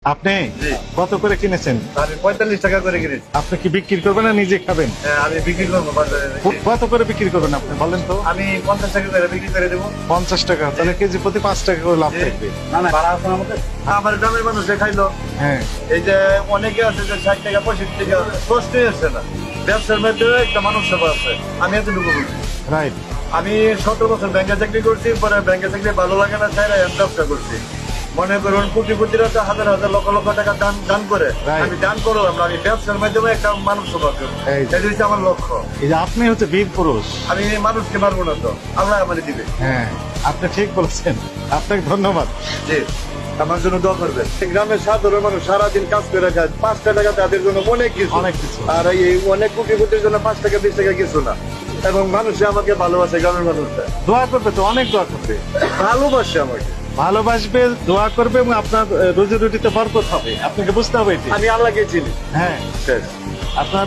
আপনি জি। কত করে কিনেছেন? আমি 45 টাকা করে কিনেছি। আপনি কি বিক্রি করবেন না নিজে খাবেন? হ্যাঁ, আমি বিক্রি করবো বাজারে রেখে। কত করে বিক্রি করবেন আপনি বলেন তো? আমি 50 টাকা করে বিক্রি করে দেবো। 50 টাকা, তাহলে কেজি প্রতি 5 টাকা করে লাভ থাকবে। না না, ভাড়া আছে আমাদের। আমার গ্রামের মানুষে খাইলো। হ্যাঁ, এই যে অনেকে আছে যে 60 টাকা 65 টাকা কষ্টই আসছে না। ব্যবসার মধ্যে একটা মানুষ সেবা আছে। আমি এতটুকু বলছি। রাইট। আমি 17 বছর ব্যাংকে চাকরি করছি, পরে ব্যাংকে চাকরি ভালো লাগে না, চাইলে আমি ব্যবসা করছি। মনে করুন কোটিপতিরা তো হাজার হাজার লক্ষ লক্ষ টাকা দান করে। Right. আমি দান করলাম না, আমি ব্যবসার মাধ্যমে একটা মানুষ সেবা করবো। এই যে। এটা হচ্ছে আমার লক্ষ্য। এই যে আপনি হচ্ছে বীর পুরুষ। আমি মানুষকে মারবো না তো, আল্লাহ আমার দিবে। হ্যাঁ, আপনি ঠিক বলেছেন, আপনাকে ধন্যবাদ। জি, আমার জন্য দোয়া করবেন। গ্রামের সাধারণ মানুষ সারাদিন কাজ করে খায়, 5 টাকা তাদের জন্য অনেক কিছু। অনেক কিছু। আর এই অনেক কোটিপতির জন্য 5 টাকা 20 টাকা কিছু না। এবং মানুষে আমাকে ভালোবাসে, গ্রামের মানুষরা দোয়া করবে তো, অনেক দোয়া করবে, ভালোবাসে আমাকে। ভালোবাসবে, দোয়া করবে এবং আপনার রুজি রুটিতে বরকত হবে। আপনাকে বুঝতে হবে এটি। আমি আল্লাহকে চিনি। হ্যাঁ, শেষ। আপনার